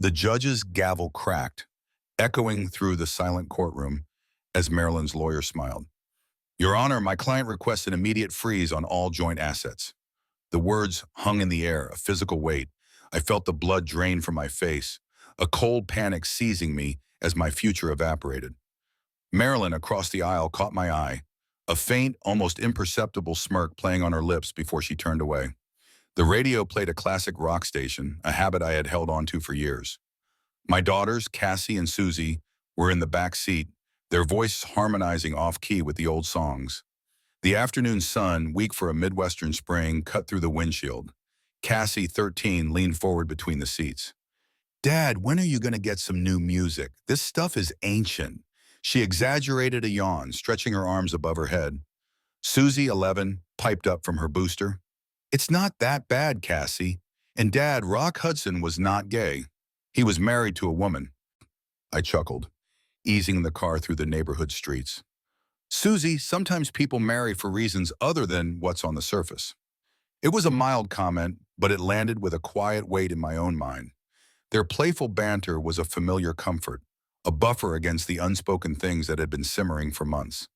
The judge's gavel cracked, echoing through the silent courtroom as Marilyn's lawyer smiled. Your Honor, my client requests an immediate freeze on all joint assets. The words hung in the air, a physical weight. I felt the blood drain from my face, a cold panic seizing me as my future evaporated. Marilyn, across the aisle, caught my eye, a faint, almost imperceptible smirk playing on her lips before she turned away. The radio played a classic rock station, a habit I had held on to for years. My daughters, Cassie and Susie, were in the back seat, their voices harmonizing off-key with the old songs. The afternoon sun, weak for a Midwestern spring, cut through the windshield. Cassie, 13, leaned forward between the seats. Dad, when are you going to get some new music? This stuff is ancient. She exaggerated a yawn, stretching her arms above her head. Susie, 11, piped up from her booster. It's not that bad, Cassie. And Dad, Rock Hudson was not gay. He was married to a woman. I chuckled, easing the car through the neighborhood streets. Susie, sometimes people marry for reasons other than what's on the surface. It was a mild comment, but it landed with a quiet weight in my own mind. Their playful banter was a familiar comfort, a buffer against the unspoken things that had been simmering for months.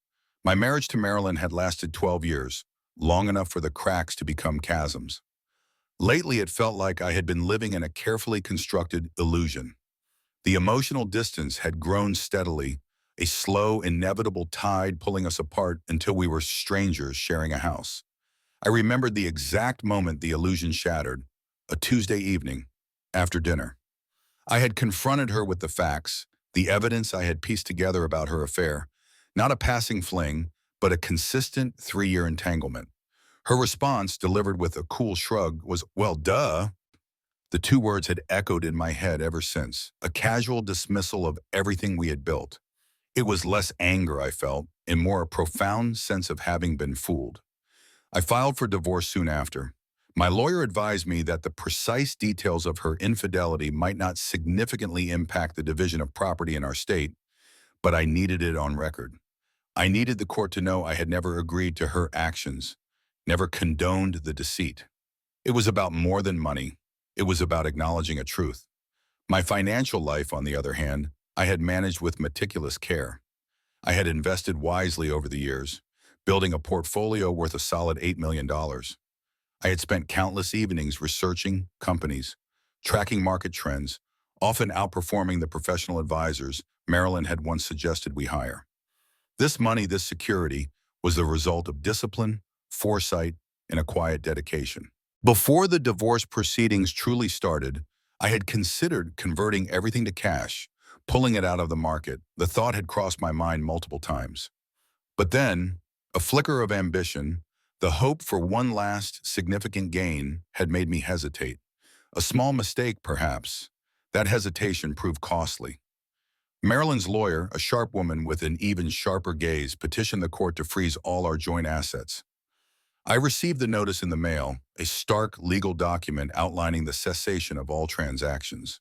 My marriage to Marilyn had lasted 12 years, long enough for the cracks to become chasms. Lately, it felt like I had been living in a carefully constructed illusion. The emotional distance had grown steadily, a slow, inevitable tide pulling us apart until we were strangers sharing a house. I remembered the exact moment the illusion shattered, a Tuesday evening, after dinner. I had confronted her with the facts, the evidence I had pieced together about her affair, not a passing fling, but a consistent 3-year entanglement. Her response, delivered with a cool shrug, was, well, duh. The two words had echoed in my head ever since, a casual dismissal of everything we had built. It was less anger, I felt, and more a profound sense of having been fooled. I filed for divorce soon after. My lawyer advised me that the precise details of her infidelity might not significantly impact the division of property in our state, but I needed it on record. I needed the court to know I had never agreed to her actions, never condoned the deceit. It was about more than money. It was about acknowledging a truth. My financial life, on the other hand, I had managed with meticulous care. I had invested wisely over the years, building a portfolio worth a solid $8 million. I had spent countless evenings researching companies, tracking market trends, often outperforming the professional advisors Marilyn had once suggested we hire. This money, this security, was the result of discipline, foresight, and a quiet dedication. Before the divorce proceedings truly started, I had considered converting everything to cash, pulling it out of the market. The thought had crossed my mind multiple times. But then, a flicker of ambition, the hope for one last significant gain, had made me hesitate. A small mistake, perhaps. That hesitation proved costly. Marilyn's lawyer, a sharp woman with an even sharper gaze, petitioned the court to freeze all our joint assets. I received the notice in the mail, a stark legal document outlining the cessation of all transactions.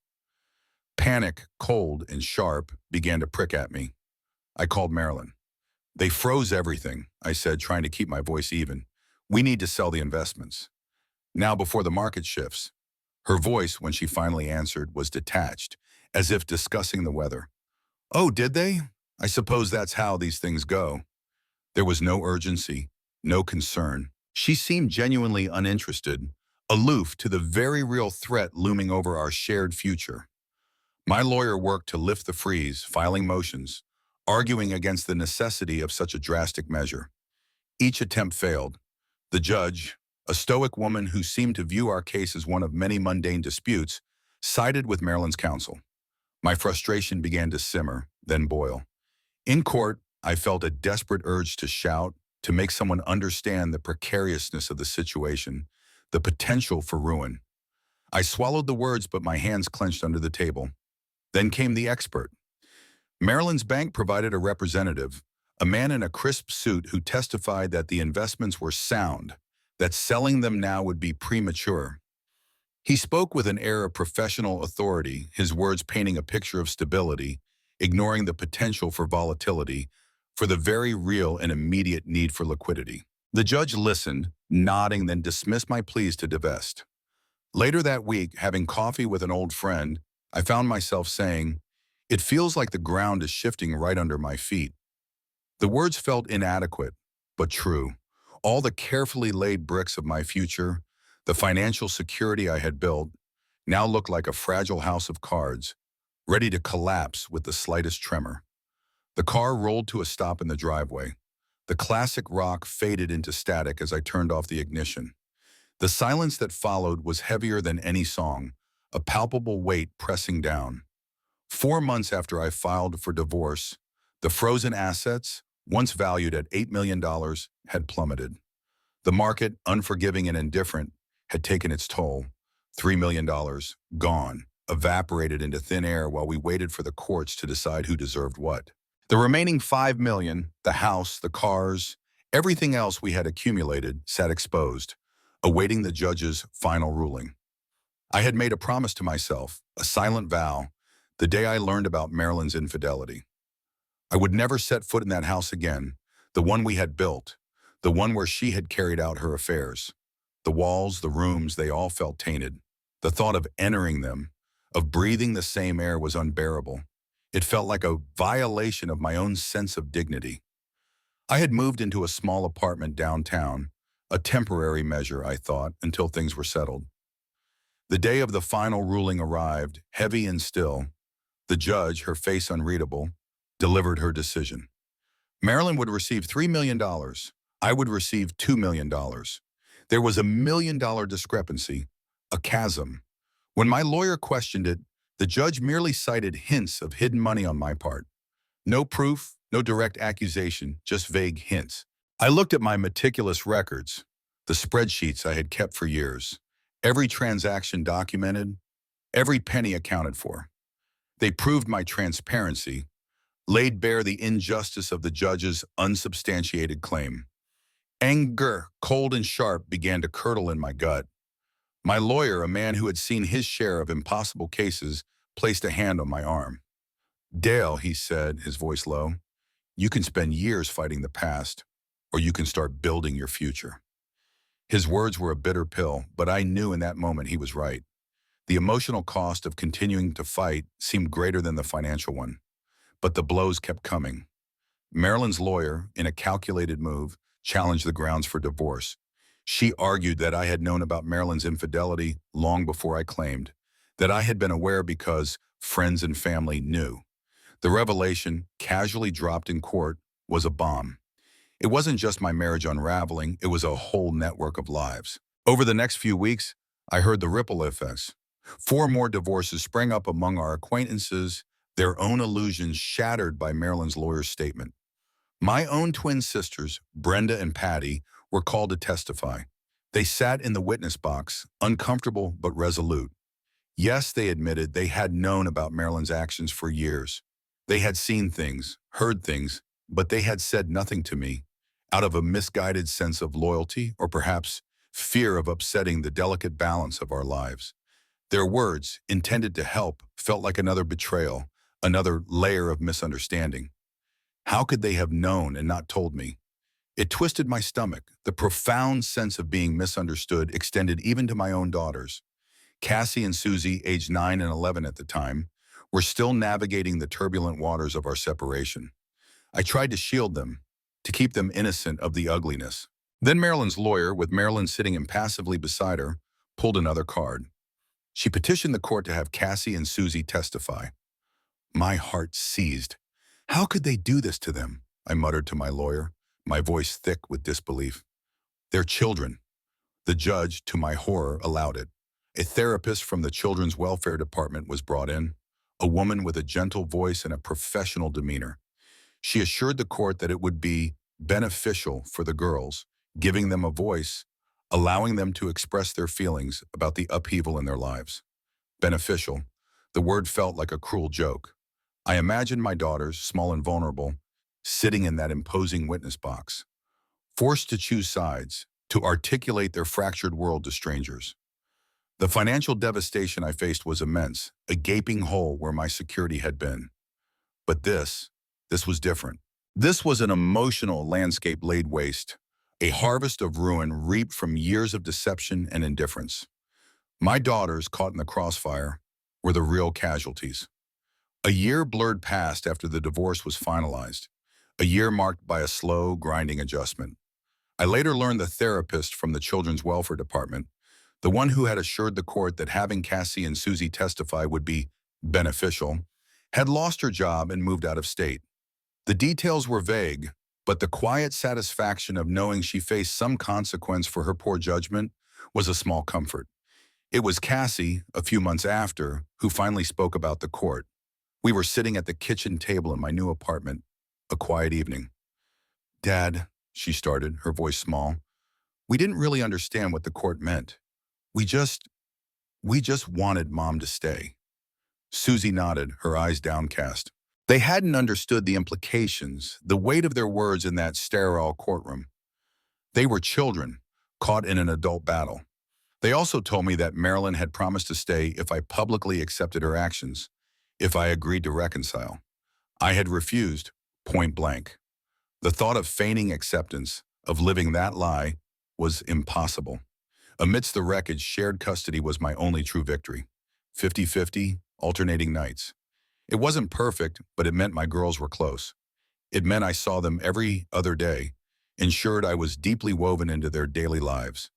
Panic, cold and sharp, began to prick at me. I called Marilyn. They froze everything, I said, trying to keep my voice even. We need to sell the investments. Now before the market shifts. Her voice, when she finally answered, was detached, as if discussing the weather. Oh, did they? I suppose that's how these things go. There was no urgency, no concern. She seemed genuinely uninterested, aloof to the very real threat looming over our shared future. My lawyer worked to lift the freeze, filing motions, arguing against the necessity of such a drastic measure. Each attempt failed. The judge, a stoic woman who seemed to view our case as one of many mundane disputes, sided with Marilyn's counsel. My frustration began to simmer, then boil. In court, I felt a desperate urge to shout, to make someone understand the precariousness of the situation, the potential for ruin. I swallowed the words, but my hands clenched under the table. Then came the expert. Marilyn's bank provided a representative, a man in a crisp suit who testified that the investments were sound, that selling them now would be premature. He spoke with an air of professional authority, his words painting a picture of stability, ignoring the potential for volatility, for the very real and immediate need for liquidity. The judge listened, nodding, then dismissed my pleas to divest. Later that week, having coffee with an old friend, I found myself saying, "It feels like the ground is shifting right under my feet." The words felt inadequate, but true. All the carefully laid bricks of my future, the financial security I had built, now looked like a fragile house of cards, ready to collapse with the slightest tremor. The car rolled to a stop in the driveway. The classic rock faded into static as I turned off the ignition. The silence that followed was heavier than any song, a palpable weight pressing down. 4 months after I filed for divorce, the frozen assets, once valued at $8 million, had plummeted. The market, unforgiving and indifferent, had taken its toll. $3 million, gone, evaporated into thin air while we waited for the courts to decide who deserved what. The remaining $5 million, the house, the cars, everything else we had accumulated, sat exposed, awaiting the judge's final ruling. I had made a promise to myself, a silent vow, the day I learned about Marilyn's infidelity. I would never set foot in that house again, the one we had built, the one where she had carried out her affairs. The walls, the rooms, they all felt tainted. The thought of entering them, of breathing the same air, was unbearable. It felt like a violation of my own sense of dignity. I had moved into a small apartment downtown, a temporary measure, I thought, until things were settled. The day of the final ruling arrived, heavy and still. The judge, her face unreadable, delivered her decision. Marilyn would receive $3 million. I would receive $2 million. There was $1 million discrepancy, a chasm. When my lawyer questioned it, the judge merely cited hints of hidden money on my part. No proof, no direct accusation, just vague hints. I looked at my meticulous records, the spreadsheets I had kept for years, every transaction documented, every penny accounted for. They proved my transparency, laid bare the injustice of the judge's unsubstantiated claim. Anger, cold and sharp, began to curdle in my gut. My lawyer, a man who had seen his share of impossible cases, placed a hand on my arm. "Dale," he said, his voice low, "you can spend years fighting the past, or you can start building your future." His words were a bitter pill, but I knew in that moment he was right. The emotional cost of continuing to fight seemed greater than the financial one. But the blows kept coming. Marilyn's lawyer, in a calculated move, challenged the grounds for divorce. She argued that I had known about Marilyn's infidelity long before I claimed, that I had been aware because friends and family knew. The revelation, casually dropped in court, was a bomb. It wasn't just my marriage unraveling, it was a whole network of lives. Over the next few weeks, I heard the ripple effects. 4 more divorces sprang up among our acquaintances, their own illusions shattered by Marilyn's lawyer's statement. My own twin sisters, Brenda and Patty, were called to testify. They sat in the witness box, uncomfortable but resolute. Yes, they admitted they had known about Marilyn's actions for years. They had seen things, heard things, but they had said nothing to me, out of a misguided sense of loyalty or perhaps fear of upsetting the delicate balance of our lives. Their words, intended to help, felt like another betrayal, another layer of misunderstanding. How could they have known and not told me? It twisted my stomach. The profound sense of being misunderstood extended even to my own daughters. Cassie and Susie, aged 9 and 11 at the time, were still navigating the turbulent waters of our separation. I tried to shield them, to keep them innocent of the ugliness. Then Marilyn's lawyer, with Marilyn sitting impassively beside her, pulled another card. She petitioned the court to have Cassie and Susie testify. My heart seized. How could they do this to them? I muttered to my lawyer, my voice thick with disbelief. They're children. The judge, to my horror, allowed it. A therapist from the Children's Welfare Department was brought in, a woman with a gentle voice and a professional demeanor. She assured the court that it would be beneficial for the girls, giving them a voice, allowing them to express their feelings about the upheaval in their lives. Beneficial. The word felt like a cruel joke. I imagined my daughters, small and vulnerable, sitting in that imposing witness box, forced to choose sides, to articulate their fractured world to strangers. The financial devastation I faced was immense, a gaping hole where my security had been. But this was different. This was an emotional landscape laid waste, a harvest of ruin reaped from years of deception and indifference. My daughters, caught in the crossfire, were the real casualties. A year blurred past after the divorce was finalized, a year marked by a slow, grinding adjustment. I later learned the therapist from the Children's Welfare Department, the one who had assured the court that having Cassie and Susie testify would be beneficial, had lost her job and moved out of state. The details were vague, but the quiet satisfaction of knowing she faced some consequence for her poor judgment was a small comfort. It was Cassie, a few months after, who finally spoke about the court. We were sitting at the kitchen table in my new apartment, a quiet evening. "Dad," she started, her voice small, "we didn't really understand what the court meant. We just, we just wanted Mom to stay." Susie nodded, her eyes downcast. They hadn't understood the implications, the weight of their words in that sterile courtroom. They were children, caught in an adult battle. They also told me that Marilyn had promised to stay if I publicly accepted her actions, if I agreed to reconcile. I had refused, point blank. The thought of feigning acceptance, of living that lie, was impossible. Amidst the wreckage, shared custody was my only true victory. 50-50, alternating nights. It wasn't perfect, but it meant my girls were close. It meant I saw them every other day, ensured I was deeply woven into their daily lives.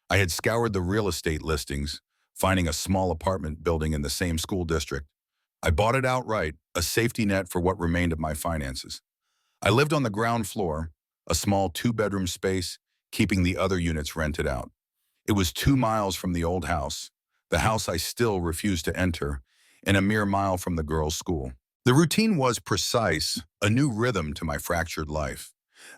I had scoured the real estate listings, finding a small apartment building in the same school district. I bought it outright, a safety net for what remained of my finances. I lived on the ground floor, a small two-bedroom space, keeping the other units rented out. It was 2 miles from the old house, the house I still refused to enter, and a mere mile from the girls' school. The routine was precise, a new rhythm to my fractured life.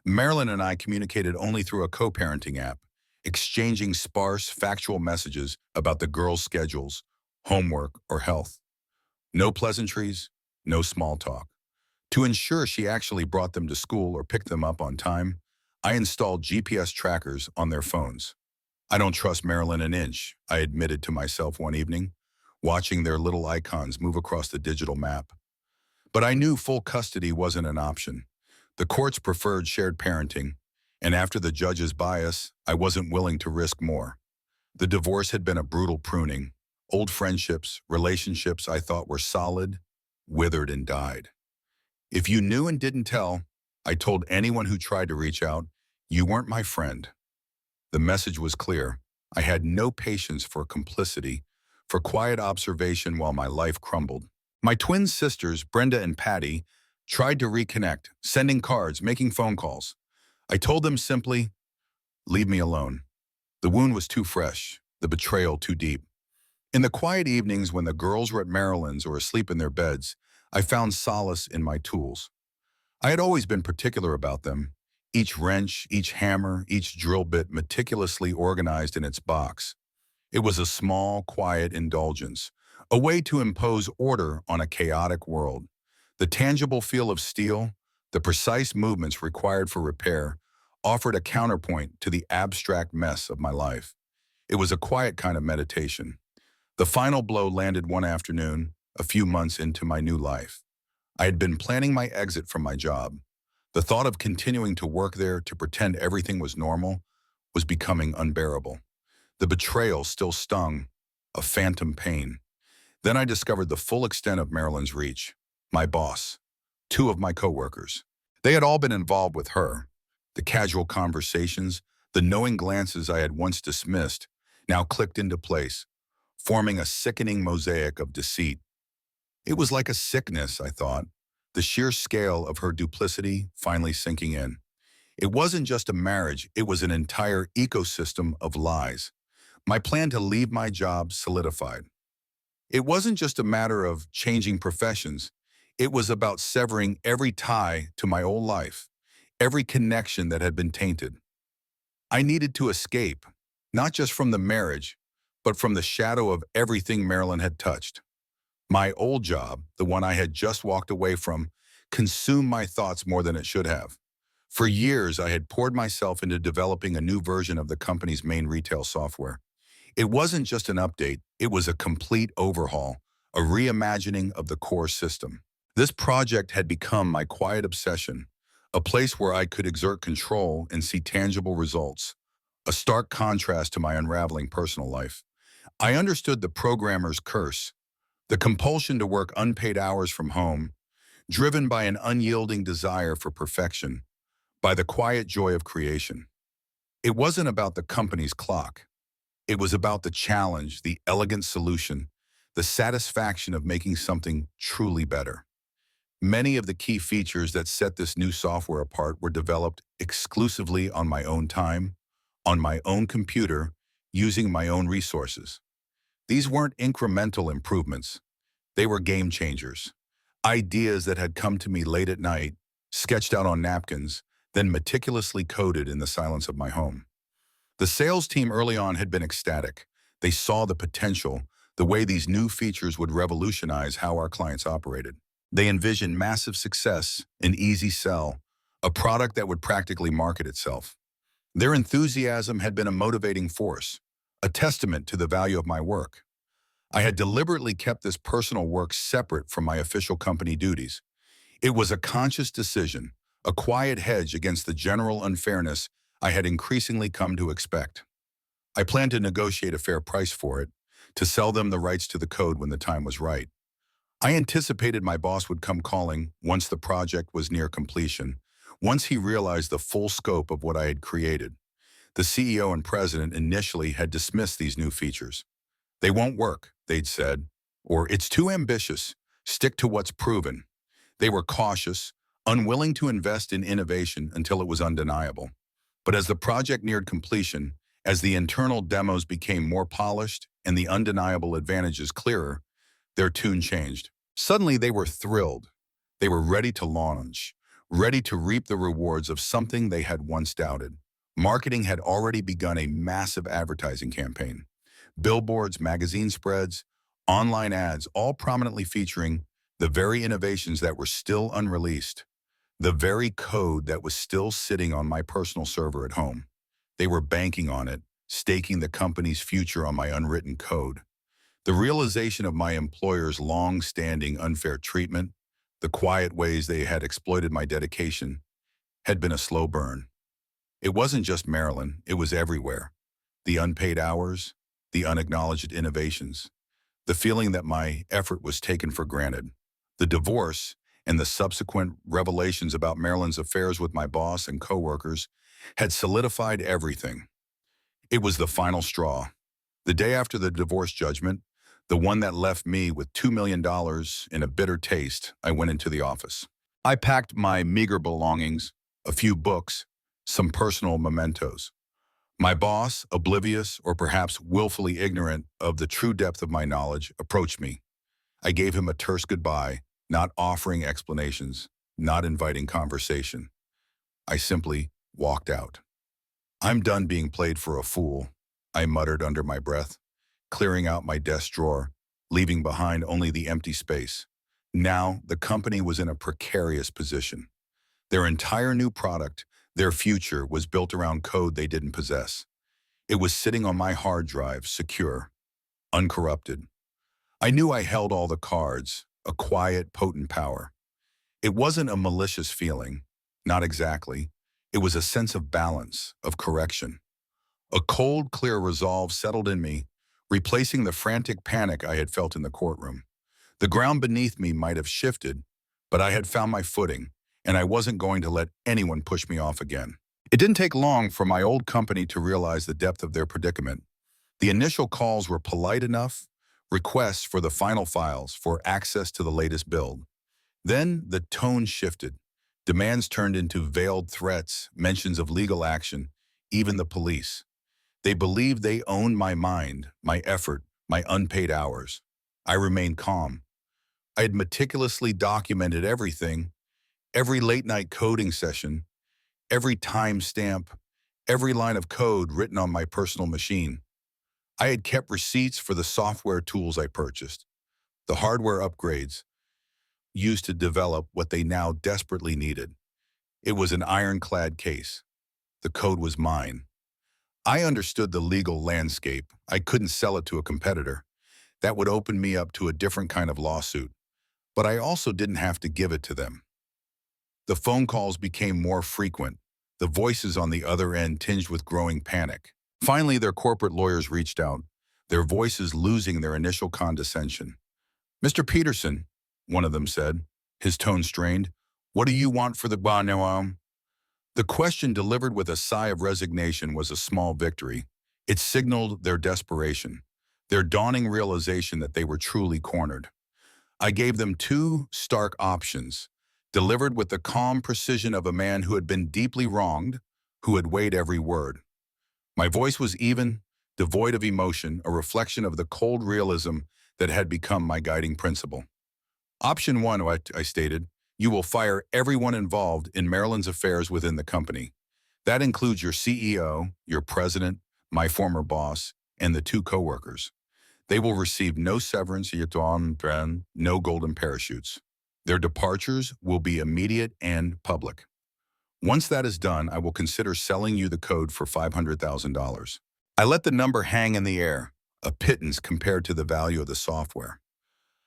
Marilyn and I communicated only through a co-parenting app, exchanging sparse, factual messages about the girls' schedules, homework, or health. No pleasantries, no small talk. To ensure she actually brought them to school or picked them up on time, I installed GPS trackers on their phones. "I don't trust Marilyn an inch," I admitted to myself one evening, watching their little icons move across the digital map. But I knew full custody wasn't an option. The courts preferred shared parenting, and after the judge's bias, I wasn't willing to risk more. The divorce had been a brutal pruning. Old friendships, relationships I thought were solid, withered and died. "If you knew and didn't tell," I told anyone who tried to reach out, "you weren't my friend." The message was clear. I had no patience for complicity, for quiet observation while my life crumbled. My twin sisters, Brenda and Patty, tried to reconnect, sending cards, making phone calls. I told them simply, "Leave me alone." The wound was too fresh, the betrayal too deep. In the quiet evenings when the girls were at Marilyn's or asleep in their beds, I found solace in my tools. I had always been particular about them. Each wrench, each hammer, each drill bit meticulously organized in its box. It was a small, quiet indulgence, a way to impose order on a chaotic world. The tangible feel of steel, the precise movements required for repair, offered a counterpoint to the abstract mess of my life. It was a quiet kind of meditation. The final blow landed one afternoon, a few months into my new life. I had been planning my exit from my job. The thought of continuing to work there to pretend everything was normal was becoming unbearable. The betrayal still stung, a phantom pain. Then I discovered the full extent of Marilyn's reach. My boss, 2 of my coworkers. They had all been involved with her. The casual conversations, the knowing glances I had once dismissed, now clicked into place, forming a sickening mosaic of deceit. It was like a sickness, I thought, the sheer scale of her duplicity finally sinking in. It wasn't just a marriage, it was an entire ecosystem of lies. My plan to leave my job solidified. It wasn't just a matter of changing professions. It was about severing every tie to my old life, every connection that had been tainted. I needed to escape, not just from the marriage, but from the shadow of everything Marilyn had touched. My old job, the one I had just walked away from, consumed my thoughts more than it should have. For years, I had poured myself into developing a new version of the company's main retail software. It wasn't just an update, it was a complete overhaul, a reimagining of the core system. This project had become my quiet obsession, a place where I could exert control and see tangible results, a stark contrast to my unraveling personal life. I understood the programmer's curse. The compulsion to work unpaid hours from home, driven by an unyielding desire for perfection, by the quiet joy of creation. It wasn't about the company's clock. It was about the challenge, the elegant solution, the satisfaction of making something truly better. Many of the key features that set this new software apart were developed exclusively on my own time, on my own computer, using my own resources. These weren't incremental improvements. They were game changers. Ideas that had come to me late at night, sketched out on napkins, then meticulously coded in the silence of my home. The sales team early on had been ecstatic. They saw the potential, the way these new features would revolutionize how our clients operated. They envisioned massive success, an easy sell, a product that would practically market itself. Their enthusiasm had been a motivating force, a testament to the value of my work. I had deliberately kept this personal work separate from my official company duties. It was a conscious decision, a quiet hedge against the general unfairness I had increasingly come to expect. I planned to negotiate a fair price for it, to sell them the rights to the code when the time was right. I anticipated my boss would come calling once the project was near completion, once he realized the full scope of what I had created. The CEO and president initially had dismissed these new features. They won't work, they'd said, or it's too ambitious, stick to what's proven. They were cautious, unwilling to invest in innovation until it was undeniable. But as the project neared completion, as the internal demos became more polished and the undeniable advantages clearer, their tune changed. Suddenly they were thrilled. They were ready to launch, ready to reap the rewards of something they had once doubted. Marketing had already begun a massive advertising campaign. Billboards, magazine spreads, online ads, all prominently featuring the very innovations that were still unreleased, the very code that was still sitting on my personal server at home. They were banking on it, staking the company's future on my unwritten code. The realization of my employer's long-standing unfair treatment, the quiet ways they had exploited my dedication, had been a slow burn. It wasn't just Maryland, it was everywhere. The unpaid hours, the unacknowledged innovations, the feeling that my effort was taken for granted, the divorce, and the subsequent revelations about Marilyn's affairs with my boss and coworkers had solidified everything. It was the final straw. The day after the divorce judgment, the one that left me with $2 million in a bitter taste, I went into the office. I packed my meager belongings, a few books, some personal mementos. My boss, oblivious or perhaps willfully ignorant of the true depth of my knowledge, approached me. I gave him a terse goodbye, not offering explanations, not inviting conversation. I simply walked out. "I'm done being played for a fool," I muttered under my breath, clearing out my desk drawer, leaving behind only the empty space. Now, the company was in a precarious position. Their entire new product, their future, was built around code they didn't possess. It was sitting on my hard drive, secure, uncorrupted. I knew I held all the cards, a quiet, potent power. It wasn't a malicious feeling, not exactly. It was a sense of balance, of correction. A cold, clear resolve settled in me, replacing the frantic panic I had felt in the courtroom. The ground beneath me might have shifted, but I had found my footing, and I wasn't going to let anyone push me off again. It didn't take long for my old company to realize the depth of their predicament. The initial calls were polite enough, requests for the final files, for access to the latest build. Then the tone shifted. Demands turned into veiled threats, mentions of legal action, even the police. They believed they owned my mind, my effort, my unpaid hours. I remained calm. I had meticulously documented everything, every late-night coding session, every timestamp, every line of code written on my personal machine. I had kept receipts for the software tools I purchased, the hardware upgrades used to develop what they now desperately needed. It was an ironclad case. The code was mine. I understood the legal landscape. I couldn't sell it to a competitor. That would open me up to a different kind of lawsuit. But I also didn't have to give it to them. The phone calls became more frequent, the voices on the other end tinged with growing panic. Finally, their corporate lawyers reached out, their voices losing their initial condescension. Mr. Peterson, one of them said, his tone strained, what do you want for the Bonnoam? The question delivered with a sigh of resignation was a small victory. It signaled their desperation, their dawning realization that they were truly cornered. I gave them two stark options, delivered with the calm precision of a man who had been deeply wronged, who had weighed every word. My voice was even, devoid of emotion, a reflection of the cold realism that had become my guiding principle. Option one, I stated, you will fire everyone involved in Maryland's affairs within the company. That includes your CEO, your president, my former boss, and the two coworkers. They will receive no severance, no golden parachutes. Their departures will be immediate and public. Once that is done, I will consider selling you the code for $500,000. I let the number hang in the air, a pittance compared to the value of the software.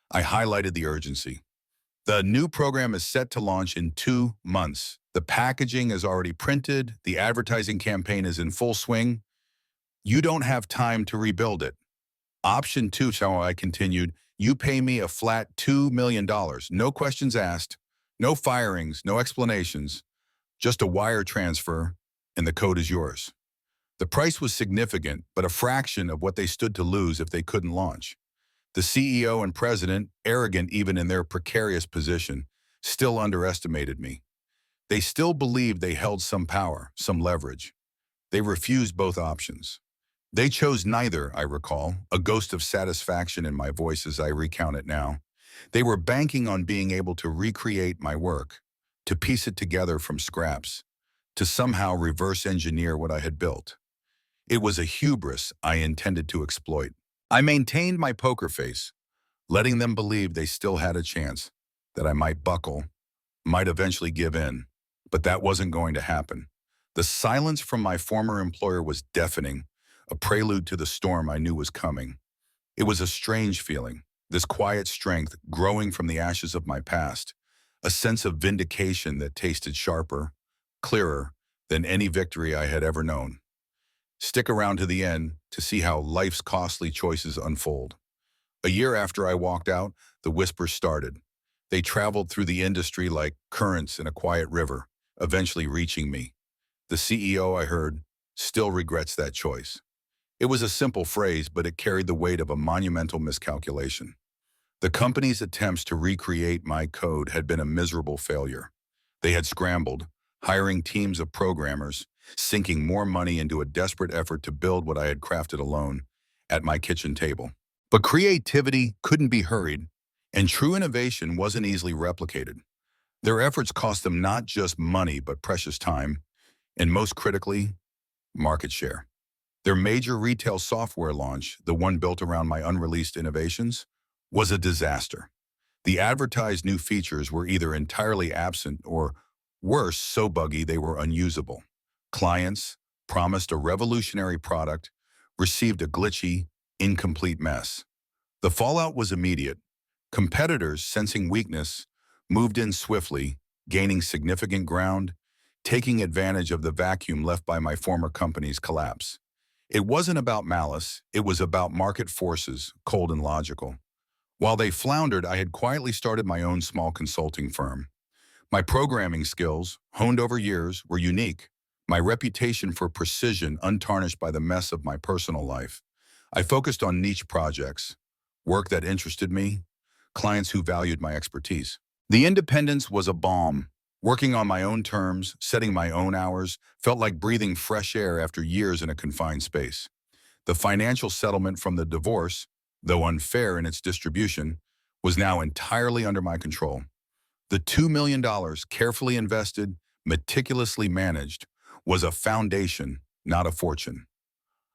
I highlighted the urgency. The new program is set to launch in 2 months. The packaging is already printed. The advertising campaign is in full swing. You don't have time to rebuild it. Option two, so I continued, you pay me a flat $2 million. No questions asked, no firings, no explanations, just a wire transfer, and the code is yours. The price was significant, but a fraction of what they stood to lose if they couldn't launch. The CEO and president, arrogant even in their precarious position, still underestimated me. They still believed they held some power, some leverage. They refused both options. They chose neither, I recall, a ghost of satisfaction in my voice as I recount it now. They were banking on being able to recreate my work, to piece it together from scraps, to somehow reverse engineer what I had built. It was a hubris I intended to exploit. I maintained my poker face, letting them believe they still had a chance, that I might buckle, might eventually give in, but that wasn't going to happen. The silence from my former employer was deafening, a prelude to the storm I knew was coming. It was a strange feeling, this quiet strength growing from the ashes of my past, a sense of vindication that tasted sharper, clearer than any victory I had ever known. Stick around to the end to see how life's costly choices unfold. A year after I walked out, the whispers started. They traveled through the industry like currents in a quiet river, eventually reaching me. The CEO, I heard, still regrets that choice. It was a simple phrase, but it carried the weight of a monumental miscalculation. The company's attempts to recreate my code had been a miserable failure. They had scrambled, hiring teams of programmers, sinking more money into a desperate effort to build what I had crafted alone at my kitchen table. But creativity couldn't be hurried, and true innovation wasn't easily replicated. Their efforts cost them not just money, but precious time, and most critically, market share. Their major retail software launch, the one built around my unreleased innovations, was a disaster. The advertised new features were either entirely absent or, worse, so buggy they were unusable. Clients, promised a revolutionary product, received a glitchy, incomplete mess. The fallout was immediate. Competitors, sensing weakness, moved in swiftly, gaining significant ground, taking advantage of the vacuum left by my former company's collapse. It wasn't about malice, it was about market forces, cold and logical. While they floundered, I had quietly started my own small consulting firm. My programming skills, honed over years, were unique. My reputation for precision untarnished by the mess of my personal life. I focused on niche projects, work that interested me, clients who valued my expertise. The independence was a balm. Working on my own terms, setting my own hours, felt like breathing fresh air after years in a confined space. The financial settlement from the divorce, though unfair in its distribution, was now entirely under my control. The $2 million, carefully invested, meticulously managed, was a foundation, not a fortune.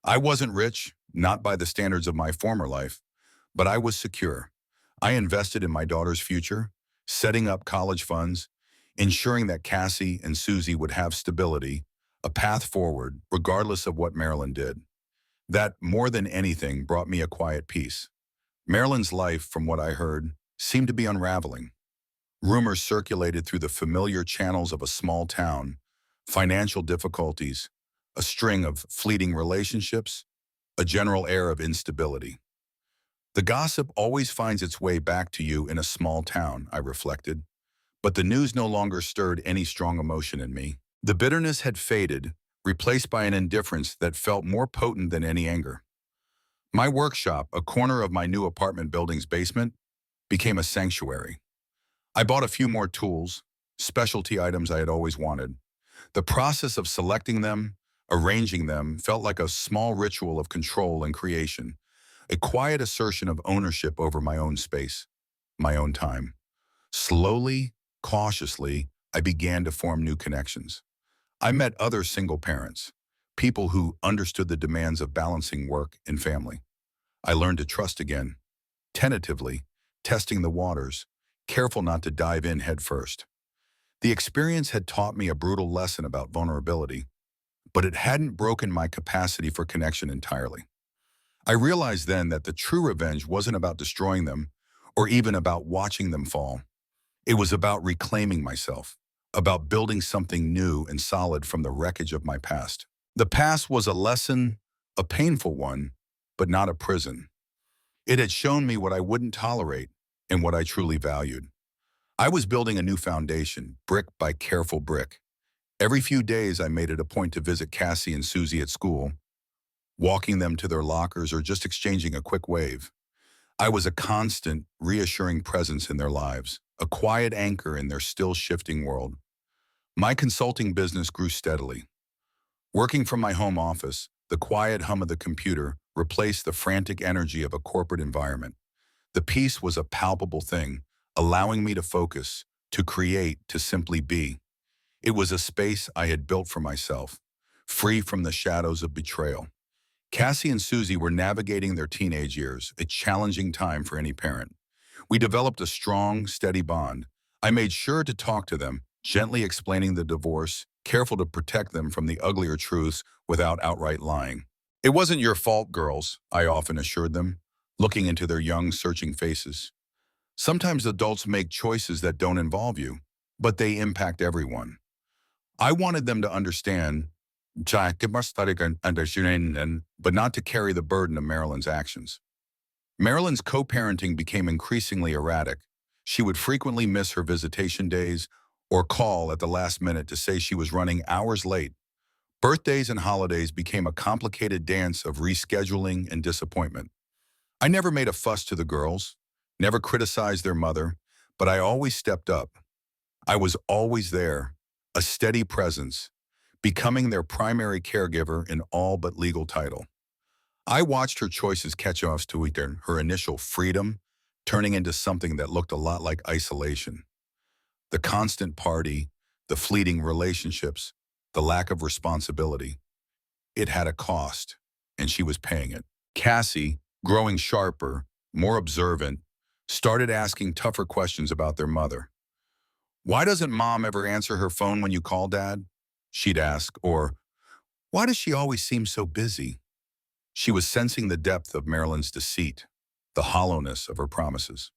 I wasn't rich, not by the standards of my former life, but I was secure. I invested in my daughter's future, setting up college funds, ensuring that Cassie and Susie would have stability, a path forward, regardless of what Marilyn did. That, more than anything, brought me a quiet peace. Marilyn's life, from what I heard, seemed to be unraveling. Rumors circulated through the familiar channels of a small town, financial difficulties, a string of fleeting relationships, a general air of instability. The gossip always finds its way back to you in a small town, I reflected. But the news no longer stirred any strong emotion in me. The bitterness had faded, replaced by an indifference that felt more potent than any anger. My workshop, a corner of my new apartment building's basement, became a sanctuary. I bought a few more tools, specialty items I had always wanted. The process of selecting them, arranging them, felt like a small ritual of control and creation, a quiet assertion of ownership over my own space, my own time. Slowly, cautiously, I began to form new connections. I met other single parents, people who understood the demands of balancing work and family. I learned to trust again, tentatively, testing the waters, careful not to dive in head first. The experience had taught me a brutal lesson about vulnerability, but it hadn't broken my capacity for connection entirely. I realized then that the true revenge wasn't about destroying them or even about watching them fall. It was about reclaiming myself, about building something new and solid from the wreckage of my past. The past was a lesson, a painful one, but not a prison. It had shown me what I wouldn't tolerate and what I truly valued. I was building a new foundation, brick by careful brick. Every few days I made it a point to visit Cassie and Susie at school, walking them to their lockers or just exchanging a quick wave. I was a constant, reassuring presence in their lives, a quiet anchor in their still shifting world. My consulting business grew steadily. Working from my home office, the quiet hum of the computer replaced the frantic energy of a corporate environment. The peace was a palpable thing, allowing me to focus, to create, to simply be. It was a space I had built for myself, free from the shadows of betrayal. Cassie and Susie were navigating their teenage years, a challenging time for any parent. We developed a strong, steady bond. I made sure to talk to them, gently explaining the divorce, careful to protect them from the uglier truths without outright lying. "It wasn't your fault, girls," I often assured them, looking into their young, searching faces. "Sometimes adults make choices that don't involve you, but they impact everyone." I wanted them to understand, but not to carry the burden of Marilyn's actions. Marilyn's co-parenting became increasingly erratic. She would frequently miss her visitation days or call at the last minute to say she was running hours late. Birthdays and holidays became a complicated dance of rescheduling and disappointment. I never made a fuss to the girls, never criticized their mother, but I always stepped up. I was always there, a steady presence, becoming their primary caregiver in all but legal title. I watched her choices catch on to her initial freedom, turning into something that looked a lot like isolation. The constant party, the fleeting relationships, the lack of responsibility. It had a cost, and she was paying it. Cassie, growing sharper, more observant, started asking tougher questions about their mother. "Why doesn't Mom ever answer her phone when you call, Dad?" she'd ask, or, "Why does she always seem so busy?" She was sensing the depth of Marilyn's deceit, the hollowness of her promises.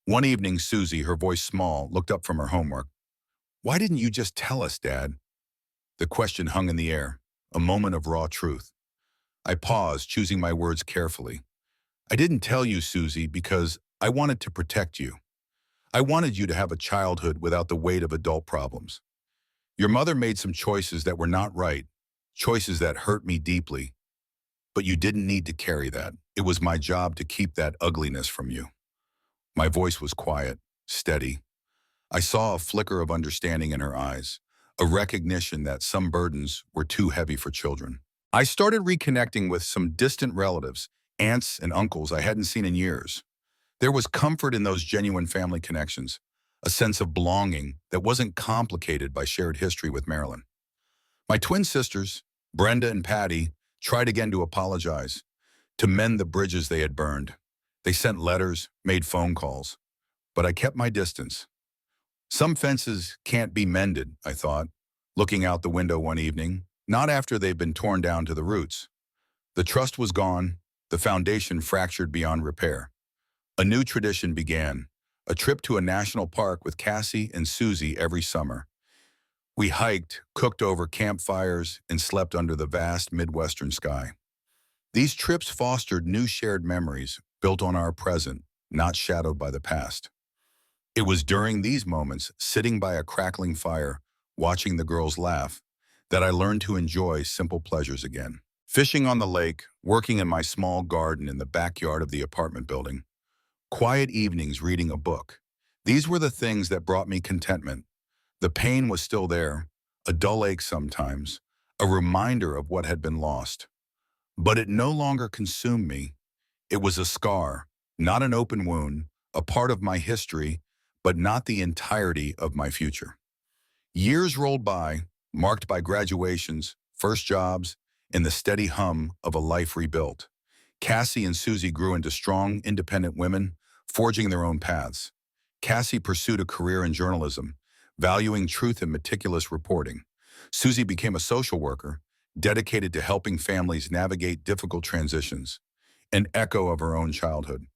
One evening, Susie, her voice small, looked up from her homework. "Why didn't you just tell us, Dad?" The question hung in the air, a moment of raw truth. I paused, choosing my words carefully. "I didn't tell you, Susie, because I wanted to protect you. I wanted you to have a childhood without the weight of adult problems. Your mother made some choices that were not right, choices that hurt me deeply. But you didn't need to carry that. It was my job to keep that ugliness from you." My voice was quiet, steady. I saw a flicker of understanding in her eyes, a recognition that some burdens were too heavy for children. I started reconnecting with some distant relatives, aunts and uncles I hadn't seen in years. There was comfort in those genuine family connections, a sense of belonging that wasn't complicated by shared history with Marilyn. My twin sisters, Brenda and Patty, tried again to apologize, to mend the bridges they had burned. They sent letters, made phone calls, but I kept my distance. Some fences can't be mended, I thought, looking out the window one evening, not after they've been torn down to the roots. The trust was gone, the foundation fractured beyond repair. A new tradition began, a trip to a national park with Cassie and Susie every summer. We hiked, cooked over campfires, and slept under the vast Midwestern sky. These trips fostered new shared memories, built on our present, not shadowed by the past. It was during these moments, sitting by a crackling fire, watching the girls laugh, that I learned to enjoy simple pleasures again. Fishing on the lake, working in my small garden in the backyard of the apartment building, quiet evenings reading a book. These were the things that brought me contentment. The pain was still there, a dull ache sometimes, a reminder of what had been lost. But it no longer consumed me. It was a scar, not an open wound, a part of my history, but not the entirety of my future. Years rolled by, marked by graduations, first jobs, and the steady hum of a life rebuilt. Cassie and Susie grew into strong, independent women, forging their own paths. Cassie pursued a career in journalism, valuing truth and meticulous reporting. Susie became a social worker, dedicated to helping families navigate difficult transitions, an echo of her own childhood.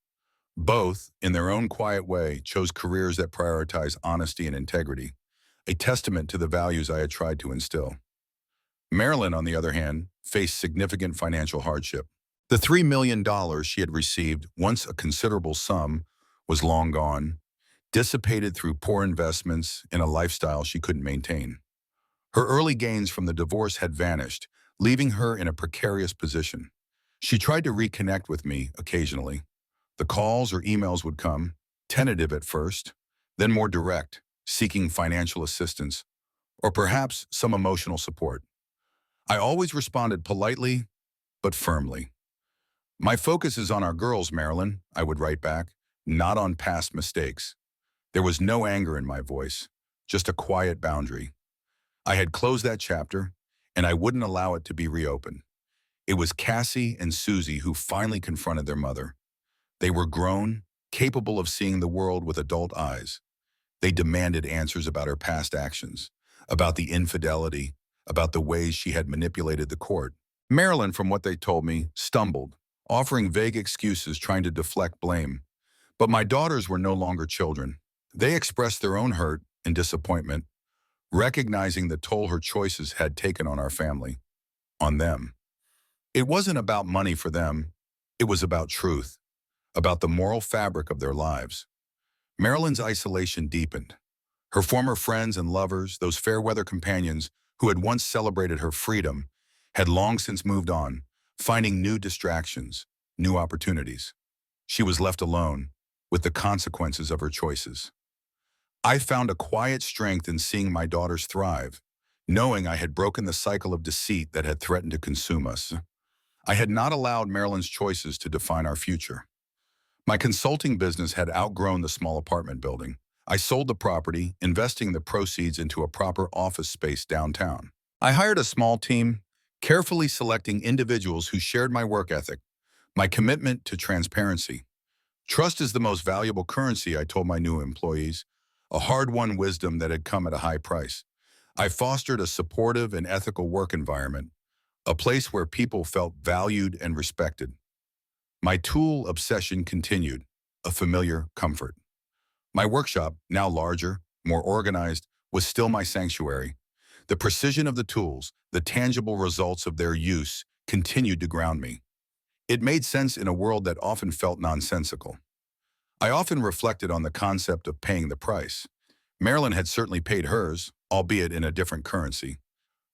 Both, in their own quiet way, chose careers that prioritize honesty and integrity, a testament to the values I had tried to instill. Marilyn, on the other hand, faced significant financial hardship. The $3 million she had received, once a considerable sum, was long gone, dissipated through poor investments in a lifestyle she couldn't maintain. Her early gains from the divorce had vanished, leaving her in a precarious position. She tried to reconnect with me occasionally. The calls or emails would come, tentative at first, then more direct, seeking financial assistance, or perhaps some emotional support. I always responded politely, but firmly. "My focus is on our girls, Marilyn," I would write back, "not on past mistakes." There was no anger in my voice, just a quiet boundary. I had closed that chapter, and I wouldn't allow it to be reopened. It was Cassie and Susie who finally confronted their mother. They were grown, capable of seeing the world with adult eyes. They demanded answers about her past actions, about the infidelity, about the ways she had manipulated the court. Marilyn, from what they told me, stumbled, offering vague excuses, trying to deflect blame. But my daughters were no longer children. They expressed their own hurt and disappointment, recognizing the toll her choices had taken on our family, on them. It wasn't about money for them. It was about truth, about the moral fabric of their lives. Marilyn's isolation deepened. Her former friends and lovers, those fair-weather companions who had once celebrated her freedom, had long since moved on, finding new distractions, new opportunities. She was left alone with the consequences of her choices. I found a quiet strength in seeing my daughters thrive, knowing I had broken the cycle of deceit that had threatened to consume us. I had not allowed Marilyn's choices to define our future. My consulting business had outgrown the small apartment building. I sold the property, investing the proceeds into a proper office space downtown. I hired a small team, carefully selecting individuals who shared my work ethic, my commitment to transparency. Trust is the most valuable currency, I told my new employees, a hard-won wisdom that had come at a high price. I fostered a supportive and ethical work environment, a place where people felt valued and respected. My tool obsession continued, a familiar comfort. My workshop, now larger, more organized, was still my sanctuary. The precision of the tools, the tangible results of their use, continued to ground me. It made sense in a world that often felt nonsensical. I often reflected on the concept of paying the price. Marilyn had certainly paid hers, albeit in a different currency.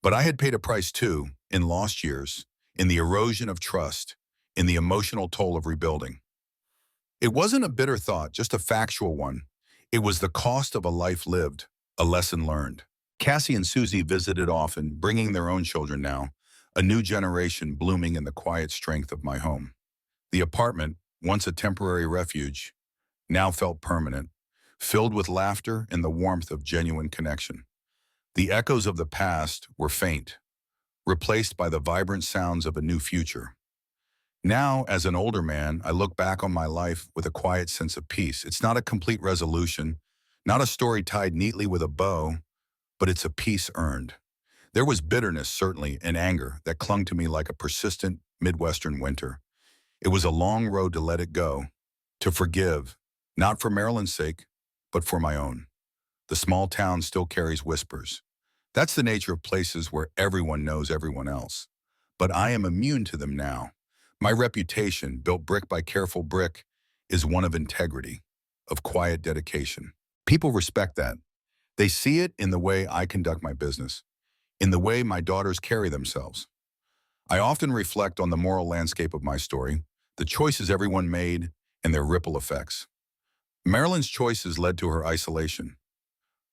But I had paid a price too, in lost years, in the erosion of trust, in the emotional toll of rebuilding. It wasn't a bitter thought, just a factual one. It was the cost of a life lived, a lesson learned. Cassie and Susie visited often, bringing their own children now, a new generation blooming in the quiet strength of my home. The apartment, once a temporary refuge, now felt permanent, filled with laughter and the warmth of genuine connection. The echoes of the past were faint, replaced by the vibrant sounds of a new future. Now, as an older man, I look back on my life with a quiet sense of peace. It's not a complete resolution, not a story tied neatly with a bow, but it's a peace earned. There was bitterness, certainly, and anger that clung to me like a persistent Midwestern winter. It was a long road to let it go, to forgive, not for Marilyn's sake, but for my own. The small town still carries whispers. That's the nature of places where everyone knows everyone else. But I am immune to them now. My reputation, built brick by careful brick, is one of integrity, of quiet dedication. People respect that. They see it in the way I conduct my business, in the way my daughters carry themselves. I often reflect on the moral landscape of my story, the choices everyone made, and their ripple effects. Marilyn's choices led to her isolation.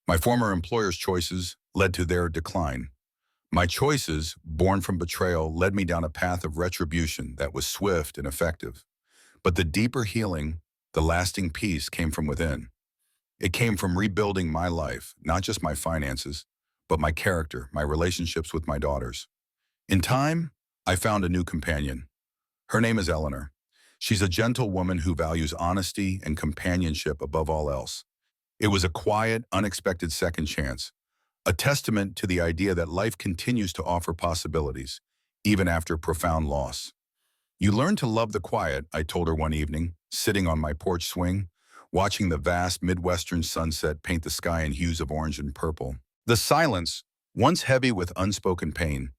My former employer's choices led to their decline. My choices, born from betrayal, led me down a path of retribution that was swift and effective. But the deeper healing, the lasting peace came from within. It came from rebuilding my life, not just my finances, but my character, my relationships with my daughters. In time, I found a new companion. Her name is Eleanor. She's a gentle woman who values honesty and companionship above all else. It was a quiet, unexpected second chance, a testament to the idea that life continues to offer possibilities, even after profound loss. You learn to love the quiet, I told her one evening, sitting on my porch swing, watching the vast Midwestern sunset paint the sky in hues of orange and purple. The silence, once heavy with unspoken pain,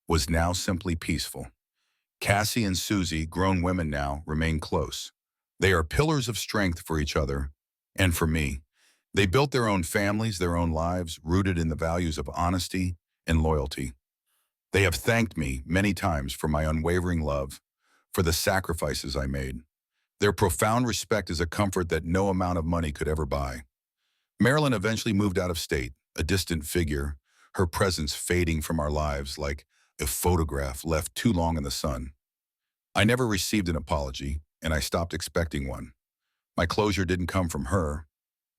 was now simply peaceful. Cassie and Susie, grown women now, remain close. They are pillars of strength for each other and for me. They built their own families, their own lives, rooted in the values of honesty and loyalty. They have thanked me many times for my unwavering love, for the sacrifices I made. Their profound respect is a comfort that no amount of money could ever buy. Marilyn eventually moved out of state, a distant figure, her presence fading from our lives like a photograph left too long in the sun. I never received an apology, and I stopped expecting one. My closure didn't come from her,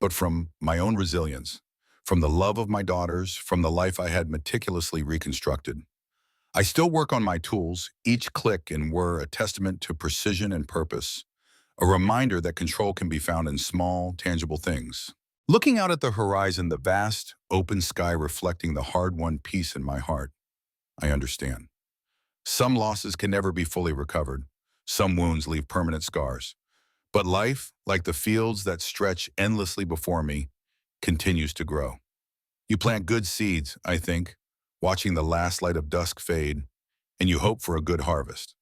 but from my own resilience, from the love of my daughters, from the life I had meticulously reconstructed. I still work on my tools, each click and whir a testament to precision and purpose, a reminder that control can be found in small, tangible things. Looking out at the horizon, the vast, open sky reflecting the hard-won peace in my heart, I understand. Some losses can never be fully recovered. Some wounds leave permanent scars. But life, like the fields that stretch endlessly before me, continues to grow. You plant good seeds, I think, watching the last light of dusk fade, and you hope for a good harvest.